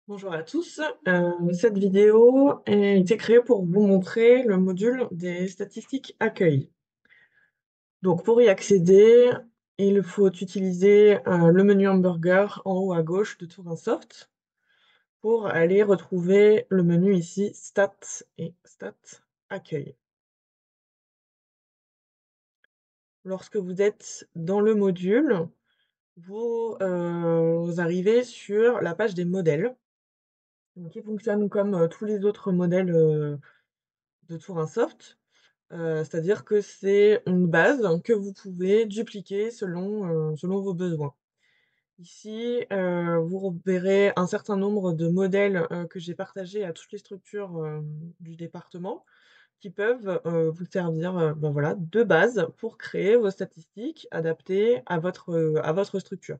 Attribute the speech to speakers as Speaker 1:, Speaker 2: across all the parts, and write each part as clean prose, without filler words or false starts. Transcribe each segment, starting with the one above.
Speaker 1: Bonjour à tous. Cette vidéo a été créée pour vous montrer le module des statistiques accueil. Donc pour y accéder, il faut utiliser, le menu hamburger en haut à gauche de Tourinsoft pour aller retrouver le menu ici Stats et Stats accueil. Lorsque vous êtes dans le module, vous arrivez sur la page des modèles, donc qui fonctionne comme, tous les autres modèles, de Tourinsoft. C'est-à-dire que c'est une base que vous pouvez dupliquer selon vos besoins. Ici, vous verrez un certain nombre de modèles, que j'ai partagés à toutes les structures, du département qui peuvent, vous servir, bah, voilà, de base pour créer vos statistiques adaptées à votre structure.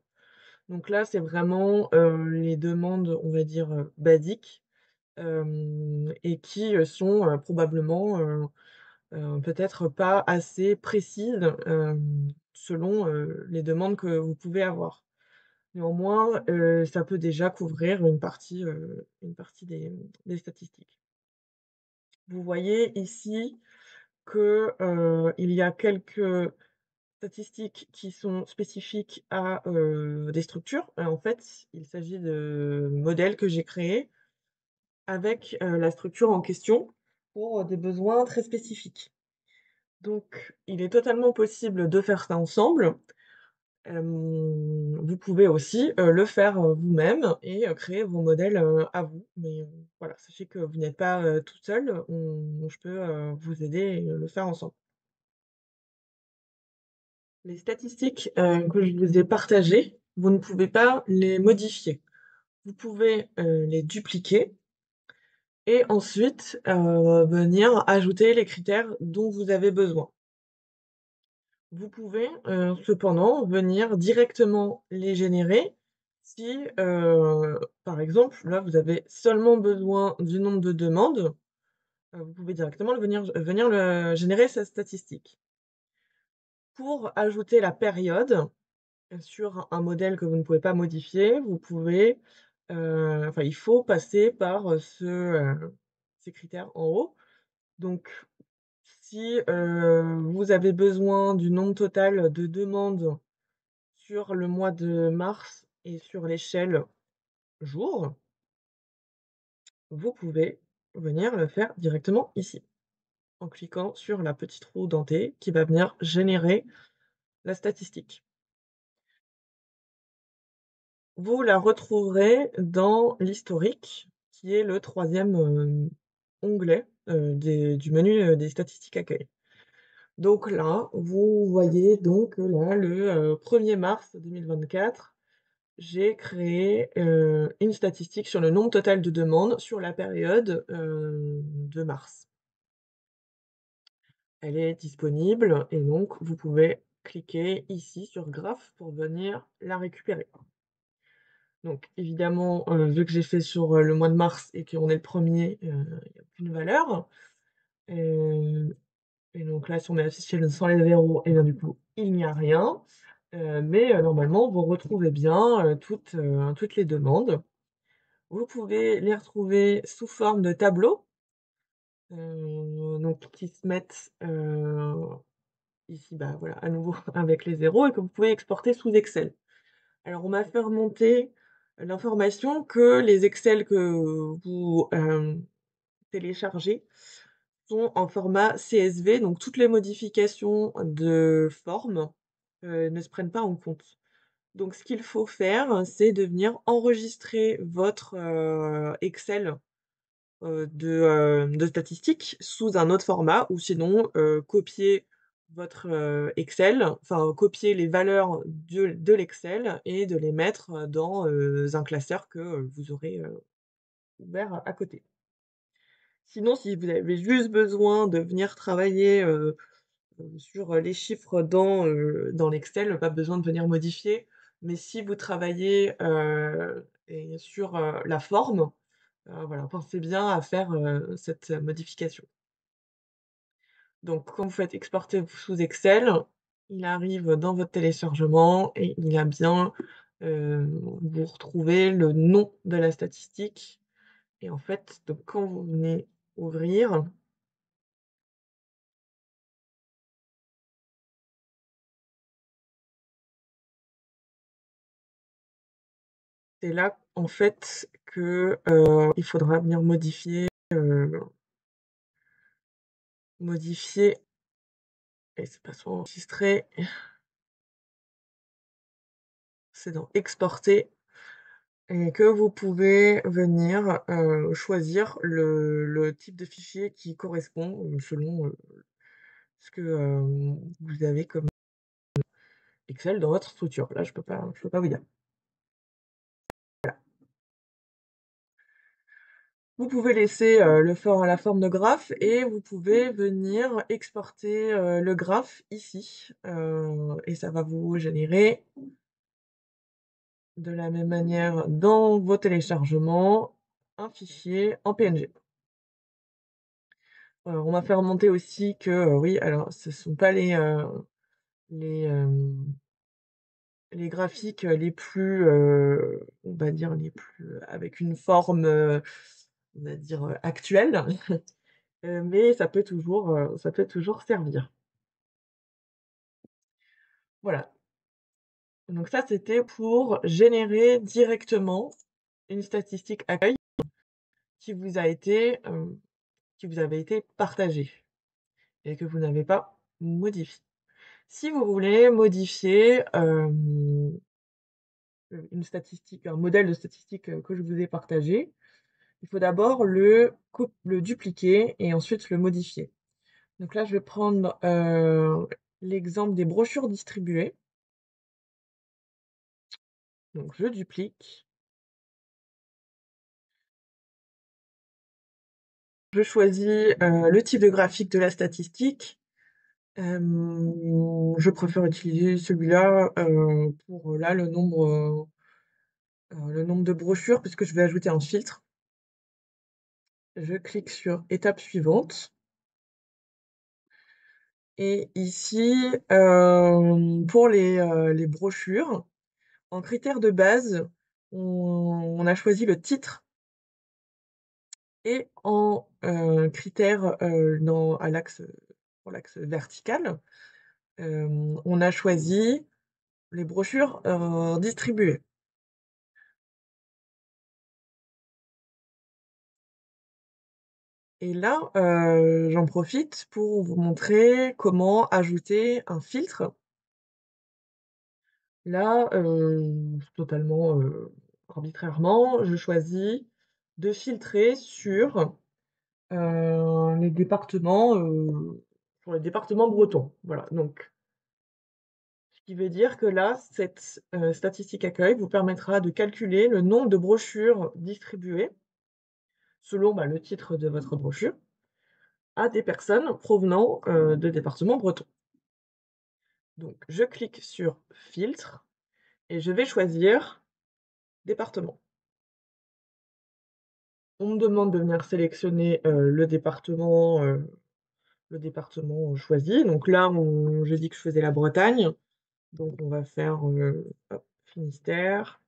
Speaker 1: Donc là, c'est vraiment, les demandes, on va dire, basiques, et qui, sont, probablement, peut-être pas assez précises, selon, les demandes que vous pouvez avoir. Néanmoins, ça peut déjà couvrir une partie des statistiques. Vous voyez ici que, il y a quelques statistiques qui sont spécifiques à, des structures. En fait, il s'agit de modèles que j'ai créés avec, la structure en question pour, des besoins très spécifiques. Donc, il est totalement possible de faire ça ensemble. Vous pouvez aussi, le faire, vous-même et créer vos modèles, à vous. Mais, voilà, sachez que vous n'êtes pas, toute seule, je peux, vous aider et le faire ensemble. Les statistiques, que je vous ai partagées, vous ne pouvez pas les modifier. Vous pouvez, les dupliquer et ensuite, venir ajouter les critères dont vous avez besoin. Vous pouvez, cependant venir directement les générer si, par exemple, là, vous avez seulement besoin du nombre de demandes, vous pouvez directement venir le générer cette statistique. Pour ajouter la période, sur un modèle que vous ne pouvez pas modifier, vous pouvez, enfin, il faut passer par, ces critères en haut. Donc si, vous avez besoin du nombre total de demandes sur le mois de mars et sur l'échelle jour, vous pouvez venir le faire directement ici, en cliquant sur la petite roue dentée qui va venir générer la statistique. Vous la retrouverez dans l'historique, qui est le troisième onglet, du menu, des statistiques accueil. Donc là, vous voyez donc là, le, 1er mars 2024. J'ai créé, une statistique sur le nombre total de demandes sur la période, de mars. Elle est disponible et donc vous pouvez cliquer ici sur graphe pour venir la récupérer. Donc évidemment, vu que j'ai fait sur, le mois de mars et qu'on est le 1er, il n'y a aucune valeur. Heu et donc là, si on met affiché sans les zéros et bien du coup, il n'y a rien. Mais normalement, vous retrouvez bien, toutes les demandes. Vous pouvez les retrouver sous forme de tableaux, donc qui se mettent, ici, bah, voilà, à nouveau avec les zéros et que vous pouvez exporter sous Excel. Alors on m'a fait remonter l'information que les Excel que vous, téléchargez sont en format CSV, donc toutes les modifications de forme, ne se prennent pas en compte. Donc ce qu'il faut faire, c'est de venir enregistrer votre, Excel de statistiques sous un autre format ou sinon, copier votre, Excel, enfin copier les valeurs de l'Excel et de les mettre, dans, un classeur que, vous aurez, ouvert à côté. Sinon, si vous avez juste besoin de venir travailler, sur, les chiffres dans l'Excel, pas besoin de venir modifier. Mais si vous travaillez, et sur, la forme, voilà, pensez bien à faire, cette modification. Donc quand vous faites exporter sous Excel, il arrive dans votre téléchargement et il a bien, vous retrouvez le nom de la statistique et en fait, donc quand vous venez ouvrir, c'est là, en fait, que, il faudra venir modifier et c'est pas soit enregistrer, c'est dans exporter et que vous pouvez venir, choisir le type de fichier qui correspond, selon, ce que, vous avez comme Excel dans votre structure. Là, je peux pas vous dire. Vous pouvez laisser, la forme de graphe et vous pouvez venir exporter, le graphe ici, et ça va vous générer de la même manière dans vos téléchargements, un fichier en PNG. On m'a fait remonter aussi que, oui, alors ce sont pas les, les graphiques, les plus, on va dire les plus avec une forme, on va dire, actuelle, mais ça peut toujours servir. Voilà, donc ça, c'était pour générer directement une statistique accueil qui vous a été, qui vous avait été partagée et que vous n'avez pas modifiée. Si vous voulez modifier, une statistique, un modèle de statistique, que je vous ai partagé, il faut d'abord le dupliquer et ensuite le modifier. Donc là, je vais prendre, l'exemple des brochures distribuées. Donc je duplique, je choisis, le type de graphique de la statistique. Je préfère utiliser celui-là, pour, là, le nombre de brochures puisque je vais ajouter un filtre. Je clique sur étape suivante et ici, pour les brochures, en critère de base, on a choisi le titre et en, critère, dans à l'axe, pour l'axe vertical, on a choisi les brochures, distribuées. Et là, j'en profite pour vous montrer comment ajouter un filtre. Là, totalement, arbitrairement, je choisis de filtrer les départements, sur les départements bretons. Voilà, donc ce qui veut dire que là, cette, statistique accueil vous permettra de calculer le nombre de brochures distribuées selon, bah, le titre de votre brochure à des personnes provenant, de départements bretons. Donc je clique sur «Filtre» et je vais choisir «Département». On me demande de venir sélectionner, le département choisi. Donc là, j'ai dit que je faisais la Bretagne, donc on va faire, hop, Finistère,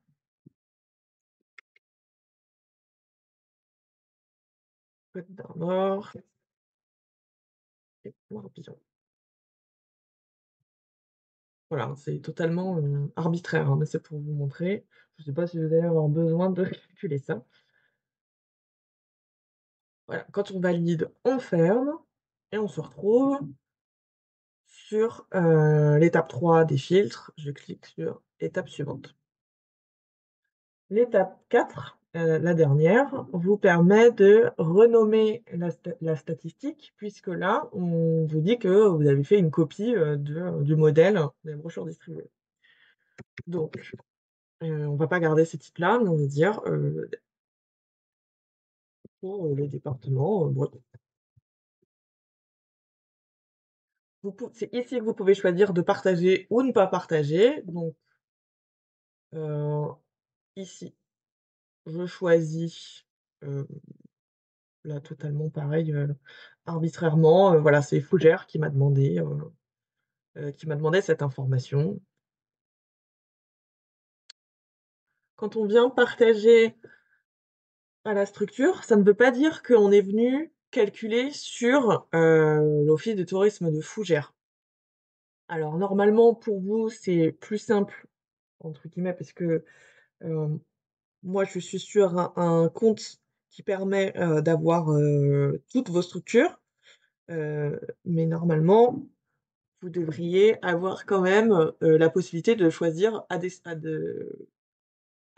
Speaker 1: Côte d'Armor et Morbihan. Voilà, c'est totalement, arbitraire, hein, mais c'est pour vous montrer. Je ne sais pas si vous allez avoir besoin de calculer ça. Voilà, quand on valide, on ferme et on se retrouve sur, l'étape 3 des filtres. Je clique sur étape suivante. L'étape 4, la dernière, vous permet de renommer la statistique puisque là, on vous dit que vous avez fait une copie, du modèle des brochures distribuées. Donc, on va pas garder ces types-là, mais on va dire, pour, le département, breton. C'est ici que vous pouvez choisir de partager ou ne pas partager. Donc, heu, ici, je choisis, heu, là totalement pareil, arbitrairement, voilà, c'est Fougère qui m'a demandé cette information. quand on vient partager à la structure, ça ne veut pas dire qu'on est venu calculer sur, l'office de tourisme de Fougères. Alors normalement pour vous, c'est «plus simple» entre guillemets parce que, hem, moi je suis sur un compte qui permet, d'avoir, toutes vos structures, mais normalement, vous devriez avoir quand même, la possibilité de choisir à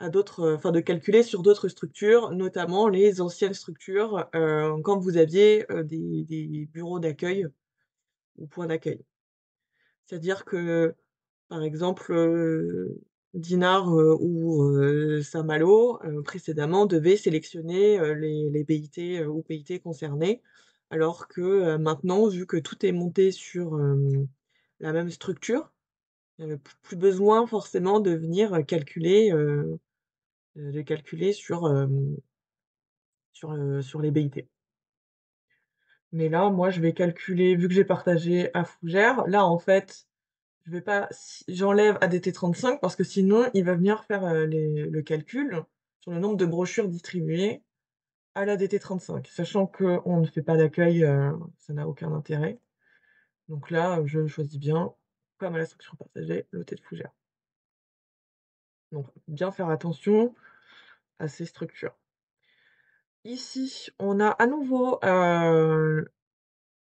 Speaker 1: d'autres, enfin de calculer sur d'autres structures, notamment les anciennes structures, quand vous aviez, des bureaux d'accueil ou points d'accueil. C'est-à-dire que, par exemple, Dinard, ou Saint-Malo, précédemment devaient sélectionner, les BIT, ou PIT concernés, alors que, maintenant, vu que tout est monté sur, la même structure, il y avait plus besoin forcément de venir, calculer, de calculer sur les BIT. Mais là, moi, je vais calculer vu que j'ai partagé à Fougères, là, en fait, je vais pas si j'enlève ADT35 parce que sinon il va venir faire, le calcul sur le nombre de brochures distribuées à l'ADT35. Sachant qu'on ne fait pas d'accueil, ça n'a aucun intérêt. Donc là, je choisis bien, comme à la structure partagée, l'OT de Fougères. Donc bien faire attention à ces structures. Ici, on a à nouveau,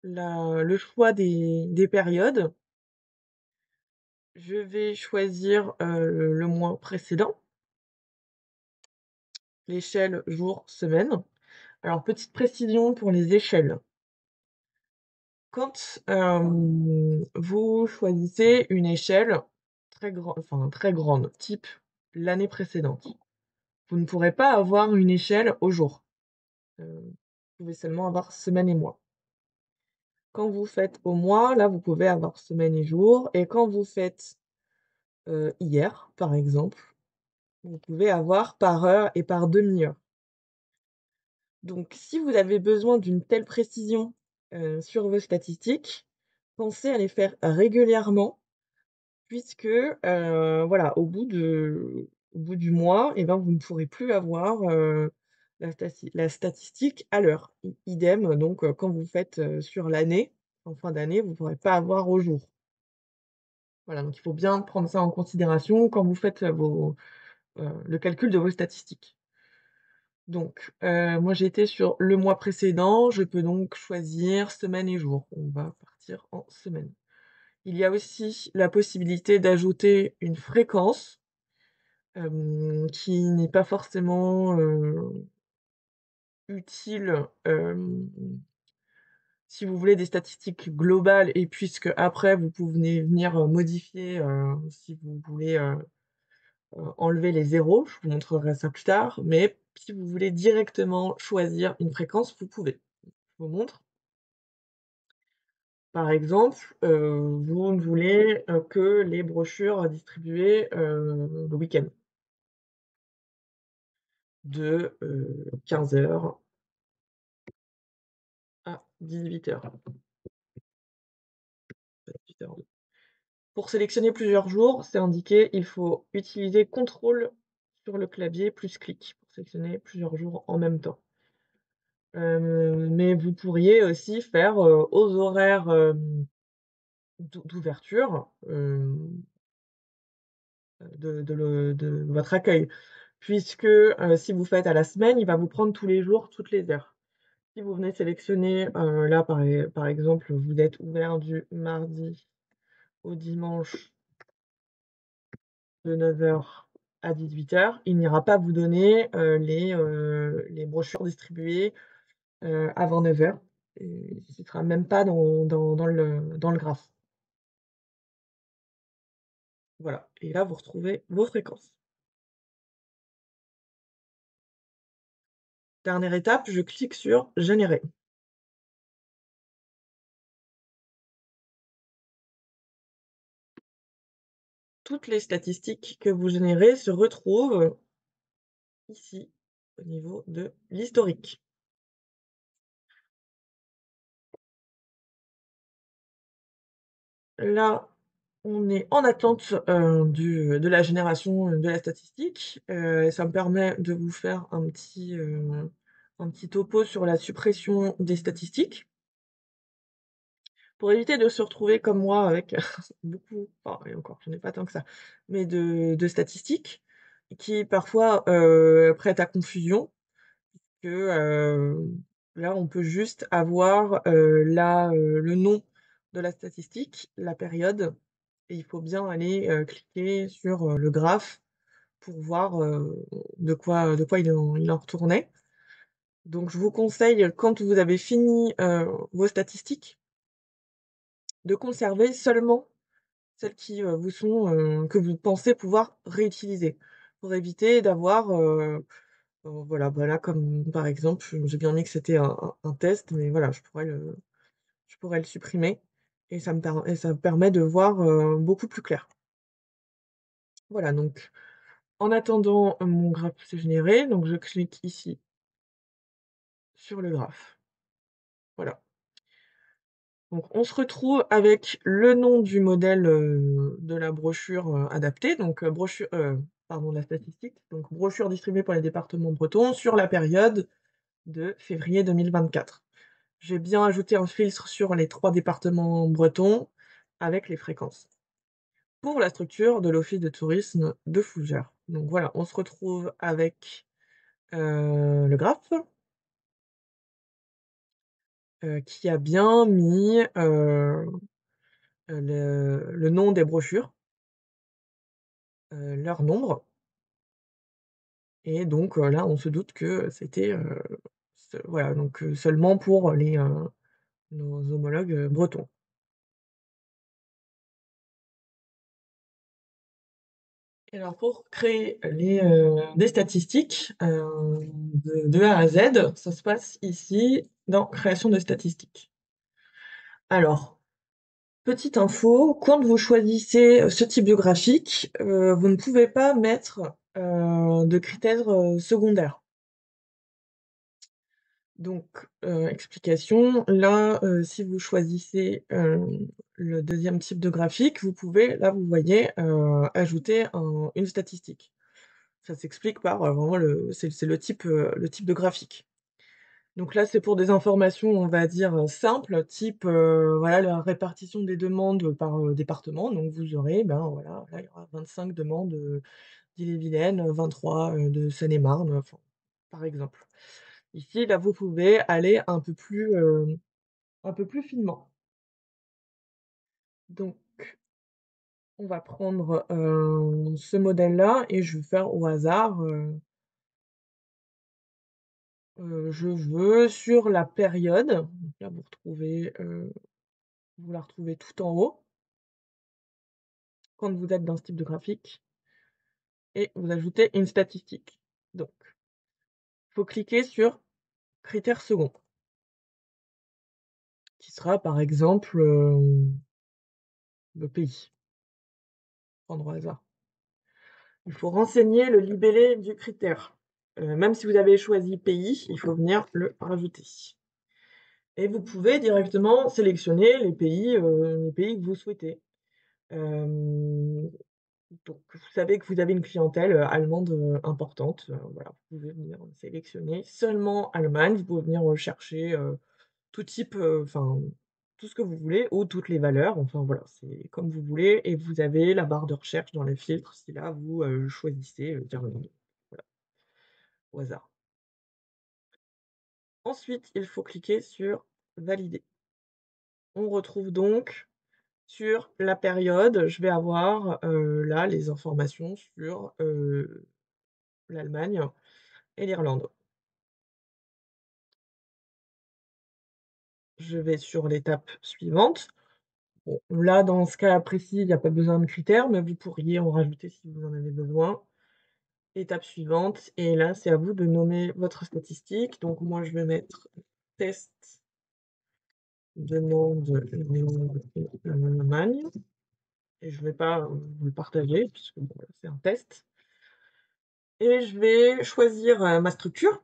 Speaker 1: le choix des périodes. Je vais choisir, le mois précédent, l'échelle jour, semaine. Alors petite précision pour les échelles. Quand, vous choisissez une échelle très grande, type l'année précédente, vous ne pourrez pas avoir une échelle au jour. Vous pouvez seulement avoir semaine et mois. Quand vous faites au mois, là, vous pouvez avoir semaine et jour et quand vous faites, hier, par exemple, vous pouvez avoir par heure et par demi-heure. Donc si vous avez besoin d'une telle précision, sur vos statistiques, pensez à les faire régulièrement puisque, voilà, au bout du mois et ben, vous ne pourrez plus avoir, la statistique à l'heure. Idem donc, quand vous faites, sur l'année, en fin d'année, vous ne pourrez pas avoir au jour. Voilà, donc il faut bien prendre ça en considération quand vous faites, le calcul de vos statistiques. Donc, moi j'étais sur le mois précédent, je peux donc choisir semaine et jour. On va partir en semaine. Il y a aussi la possibilité d'ajouter une fréquence, qui n'est pas forcément, utile, si vous voulez des statistiques globales et puisque après vous pouvez venir, modifier, si vous voulez, enlever les zéros, je vous montrerai ça plus tard, mais si vous voulez directement choisir une fréquence, vous pouvez. Je vous montre. Par exemple, vous ne voulez, que les brochures distribuées, le week-end de, 15h à 18h. Pour sélectionner plusieurs jours, c'est indiqué, il faut utiliser contrôle sur le clavier plus clic pour sélectionner plusieurs jours en même temps. Mais vous pourriez aussi faire, aux horaires, d'ouverture, de votre accueil. Puisque, si vous faites à la semaine, il va vous prendre tous les jours, toutes les heures. Si vous venez sélectionner, là par exemple, vous êtes ouvert du mardi au dimanche de 9h à 18h, il n'ira pas vous donner, les brochures distribuées, avant 9h et ce sera même pas dans le graphe. Voilà et là, vous retrouvez vos fréquences. Dernière étape, je clique sur «Générer». Toutes les statistiques que vous générez se retrouvent ici, au niveau de l'historique. Là, On est en attente, de la génération, de la statistique, et ça me permet de vous faire un petit topo sur la suppression des statistiques. Pour éviter de se retrouver comme moi avec beaucoup, enfin et encore, j'en ai pas tant que ça, mais de statistiques qui parfois, prêtent à confusion que, là, on peut juste avoir, le nom de la statistique, la période et il faut bien aller, cliquer sur, le graphe pour voir, de quoi il en retournait. Donc je vous conseille, quand vous avez fini, vos statistiques, de conserver seulement celles qui, vous sont, que vous pensez pouvoir réutiliser. Pour éviter d'avoir, voilà, bah, là, comme par exemple, j'ai bien mis que c'était un test, mais voilà, je pourrais le supprimer et ça me permet de voir, beaucoup plus clair. Voilà, donc en attendant, mon graphe se générer, donc je clique ici sur le graphe. Voilà. Donc on se retrouve avec le nom du modèle, de la brochure, adaptée, donc pardon, la statistique, donc brochure distribuée pour les départements bretons sur la période de février 2024. J'ai bien ajouté un filtre sur les 3 départements bretons avec les fréquences. Pour la structure de l'office de tourisme de Fougères. Donc voilà, on se retrouve avec, le graphe, qui a bien mis, le nom des brochures, leur nombre et donc là, on se doute que c'était, voilà, donc seulement pour nos homologues, bretons. Et alors pour créer des statistiques, de A à Z, ça se passe ici dans création de statistiques. Alors, petite info, quand vous choisissez, ce type de graphique, vous ne pouvez pas mettre, de critères, secondaires. Donc, explication, là, si vous choisissez, le deuxième type de graphique, vous pouvez, là, vous voyez, ajouter une statistique. Ça s'explique par, vraiment c'est le type de graphique. Donc là, c'est pour des informations, on va dire, simples, type, voilà, la répartition des demandes par, département. Donc vous aurez, ben, voilà, là, il y aura 25 demandes, d'Ille-et-Vilaine, 23, de Seine-et-Marne, enfin, par exemple. Ici, là, vous pouvez aller un peu plus finement. Donc on va prendre, ce modèle-là et je vais faire au hasard, je veux sur la période, donc là vous la retrouvez tout en haut, quand vous êtes dans ce type de graphique et vous ajoutez une statistique. Donc, il faut cliquer sur critère second, qui sera par exemple, le pays, prendre au hasard. Il faut renseigner le libellé du critère. Même si vous avez choisi pays, il faut venir le rajouter et vous pouvez directement sélectionner les pays que vous souhaitez. Hem Donc vous savez que vous avez une clientèle, allemande, importante, voilà, vous pouvez venir sélectionner seulement Allemagne, vous pouvez venir rechercher, tout type, enfin, tout ce que vous voulez ou toutes les valeurs, enfin voilà, c'est comme vous voulez et vous avez la barre de recherche dans les filtres si là vous, choisissez, Germany, voilà, au hasard. Ensuite, il faut cliquer sur valider. On retrouve donc sur la période, je vais avoir, là les informations sur, l'Allemagne et l'Irlande. Je vais sur l'étape suivante. Bon, là, dans ce cas précis, il y a pas besoin de critères, mais vous pourriez en rajouter si vous en avez besoin. Étape suivante et là, c'est à vous de nommer votre statistique. Donc moi, je vais mettre test demande Allemagne et je vais pas, vous le partager puisque bon, voilà, c'est un test et je vais choisir, ma structure.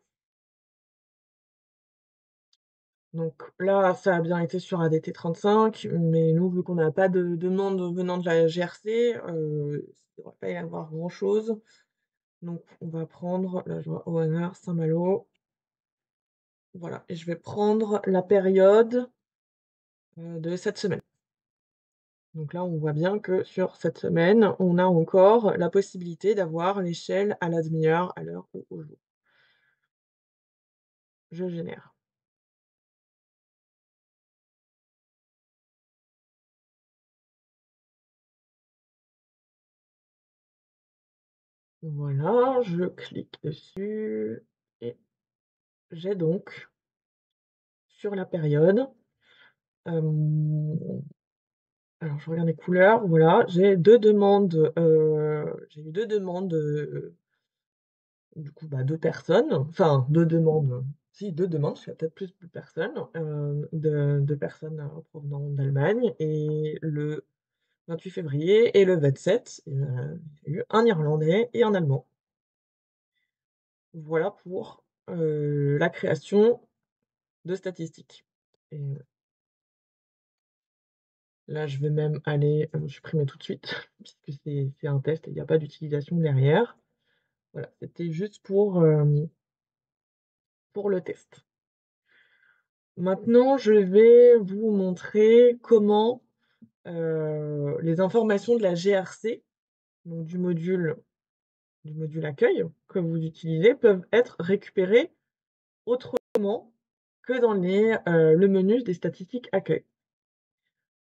Speaker 1: Donc là, ça a bien été sur ADT35, mais nous, vu qu'on n'a pas de demande venant de la GRC, il devrait pas y avoir grand-chose. Donc on va prendre, là je vois au hasard Saint-Malo, voilà, et je vais prendre la période, de cette semaine. Donc là, on voit bien que sur cette semaine, on a encore la possibilité d'avoir l'échelle à la demi-heure, à l'heure ou au jour. Je génère. Voilà, je clique dessus et j'ai donc sur la période, hem, alors je regarde les couleurs, voilà, j'ai 2 demandes, j'ai eu 2 demandes, du coup, bah, 2 personnes, enfin 2 demandes, si 2 demandes, parce qu'il y a peut-être plus de personnes, de personnes, provenant d'Allemagne et le 28 février et le 27, il y a eu un Irlandais et un Allemand. Voilà pour, la création de statistiques et là, je vais même aller, supprimer tout de suite puisque c'est un test et il y a pas d'utilisation derrière. Voilà, c'était juste pour le test. Maintenant, je vais vous montrer comment, les informations de la GRC, donc du module accueil que vous utilisez, peuvent être récupérées autrement que dans le menu des statistiques accueil.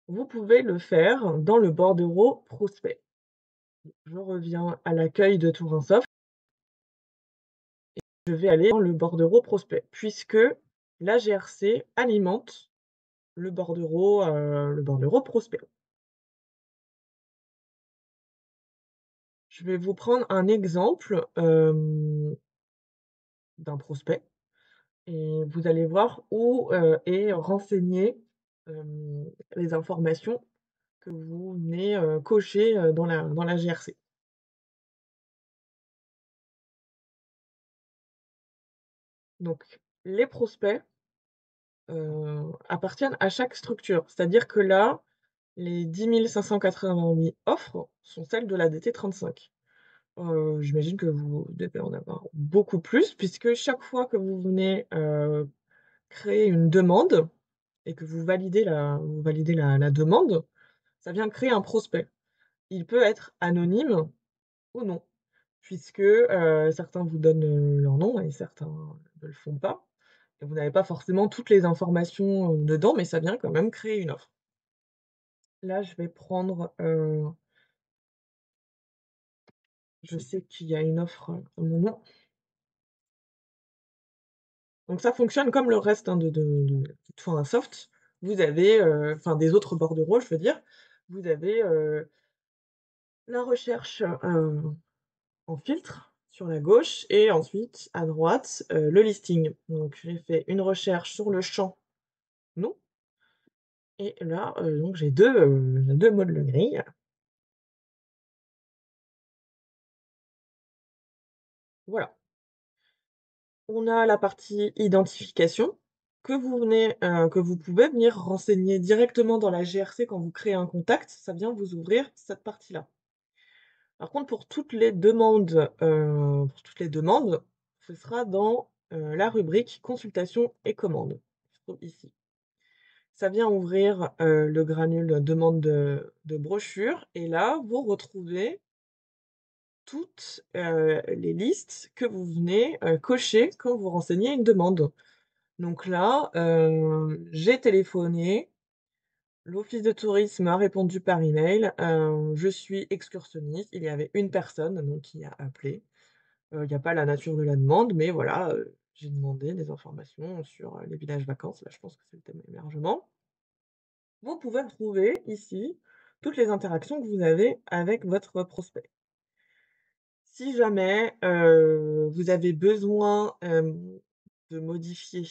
Speaker 1: Vous pouvez le faire dans le bordereau prospect. Je reviens à l'accueil de Tourinsoft, je vais aller dans le bordereau prospect puisque la GRC alimente le bordereau prospect. Je vais vous prendre un exemple, d'un prospect et vous allez voir où, est renseignées, les informations que vous venez, cocher, dans la GRC. Donc les prospects, appartiennent à chaque structure. C'est-à-dire que là, les 10 588 offres sont celles de la DT35. J'imagine que vous devez en avoir beaucoup plus puisque chaque fois que vous venez, créer une demande et que vous validez la demande, ça vient créer un prospect. Il peut être anonyme ou non, puisque, certains vous donnent, leur nom et certains ne le font pas et vous n'avez pas forcément toutes les informations, dedans, mais ça vient quand même créer une offre. Là, je vais prendre, je sais qu'il y a une offre, à mon nom. Donc ça fonctionne comme le reste, hein, de tout un soft. Vous avez, enfin des autres bordereaux, je veux dire. Vous avez, la recherche, en filtre sur la gauche et ensuite à droite, le listing. Donc j'ai fait une recherche sur le champ «nom» et là, donc j'ai deux mots-de le grille. Voilà. On a la partie identification que vous pouvez venir renseigner directement dans la GRC quand vous créez un contact, ça vient vous ouvrir cette partie-là. Par contre, pour toutes les demandes, ce sera dans, la rubrique consultation et commandes, qui se trouve ici. Ça vient ouvrir, le granule demande de brochure et là, vous retrouvez toutes, les listes que vous venez, cocher quand vous renseignez une demande. Donc là, j'ai téléphoné, l'office de tourisme a répondu par email, je suis excursionniste. Il y avait une personne donc qui a appelé. Il y a pas la nature de la demande, mais voilà, j'ai demandé des informations sur, les villages vacances. Là, je pense que c'est le thème hébergement. Vous pouvez retrouver ici toutes les interactions que vous avez avec votre prospect. Si jamais, vous avez besoin, de modifier,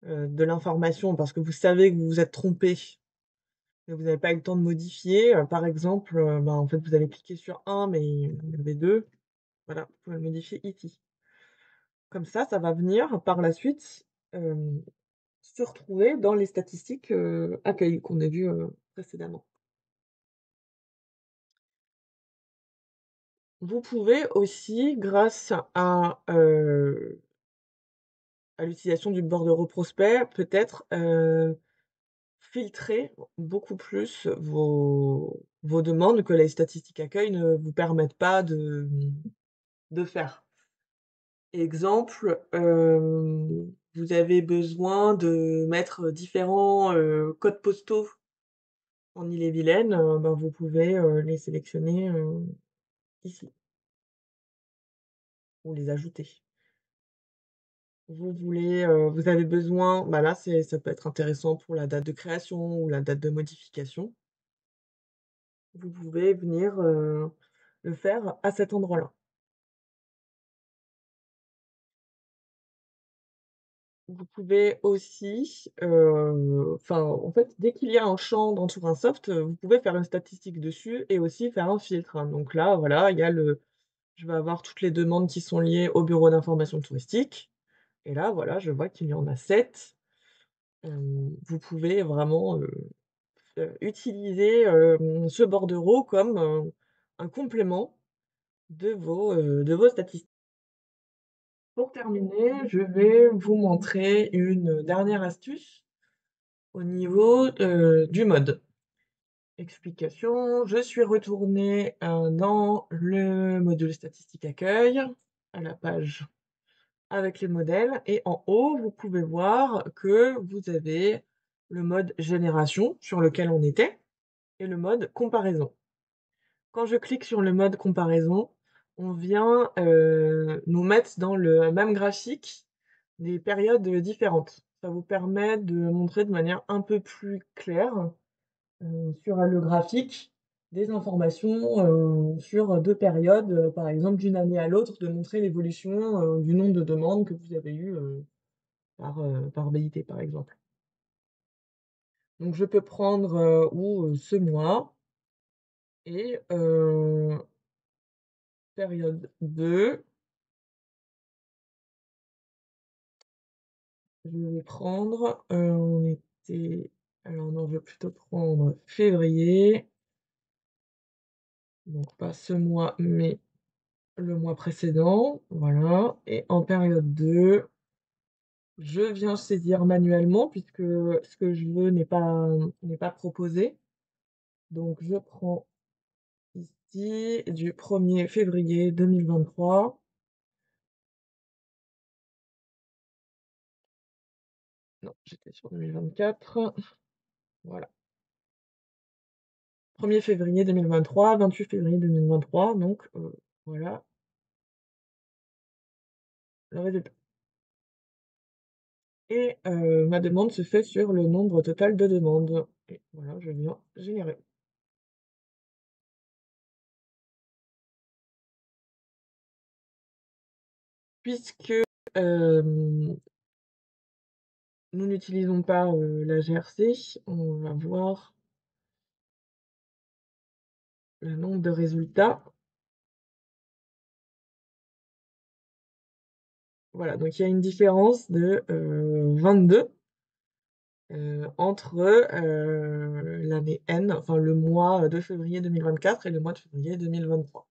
Speaker 1: de l'information parce que vous savez que vous vous êtes trompé, que vous n'avez pas eu le temps de modifier, par exemple, bah, en fait, vous avez cliqué sur un mais il y en avait 2, voilà, vous pouvez le modifier ici. Comme ça va venir par la suite, se retrouver dans les statistiques, accueil qu'on a vues, précédemment. Vous pouvez aussi grâce à l'utilisation du bordereau prospect, peut-être, filtrer beaucoup plus vos demandes que les statistiques accueil ne vous permettent pas de faire. Exemple, vous avez besoin de mettre différents, codes postaux en Ille-et-Vilaine, ben, vous pouvez, les sélectionner, ici ou les ajouter. Vous avez besoin bah, là, ça peut être intéressant pour la date de création ou la date de modification. Vous pouvez venir, le faire à cet endroit-là. Vous pouvez aussi, enfin, en fait, dès qu'il y a un champ dans Soft, vous pouvez faire une statistique dessus et aussi faire un filtre, hein. Donc là, voilà, il y a le je vais avoir toutes les demandes qui sont liées au bureau d'information touristique et là, voilà, je vois qu'il y en a 7. Vous pouvez vraiment, utiliser, ce bordereau comme, un complément de vos statistiques. Pour terminer, je vais vous montrer une dernière astuce au niveau, du mode. Explication, je suis retournée, dans le module statistique accueil, à la page avec les modèles et en haut, vous pouvez voir que vous avez le mode génération sur lequel on était et le mode comparaison. Quand je clique sur le mode comparaison, on vient, nous mettre dans le même graphique des périodes, différentes. Ça vous permet de montrer de manière un peu plus claire, sur le graphique, des informations, sur 2 périodes, par exemple d'une année à l'autre, de montrer l'évolution, du nombre de demandes que vous avez eues, par BIT, par exemple. Donc je peux prendre, ce mois et période 2. Je vais prendre, on était alors non, je vais plutôt prendre février, donc pas ce mois, mais le mois précédent, voilà et en période 2, je viens saisir manuellement puisque ce que je veux n'est pas proposé. Donc je prends ici du 1er février 2023. Non, j'étais sur 2024. Voilà. 1er février 2023, 28 février 2023, donc voilà le résultat. Et ma demande se fait sur le nombre total de demandes et voilà, je viens générer. Puisque, hem, nous n'utilisons pas, la GRC, on va voir le nombre de résultats. Voilà, donc il y a une différence de, 22, entre, l'année N, enfin le mois de février 2024 et le mois de février 2023.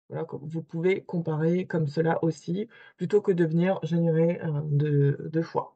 Speaker 1: Voilà, comme vous pouvez comparer comme cela aussi, plutôt que de venir générer, 2 fois.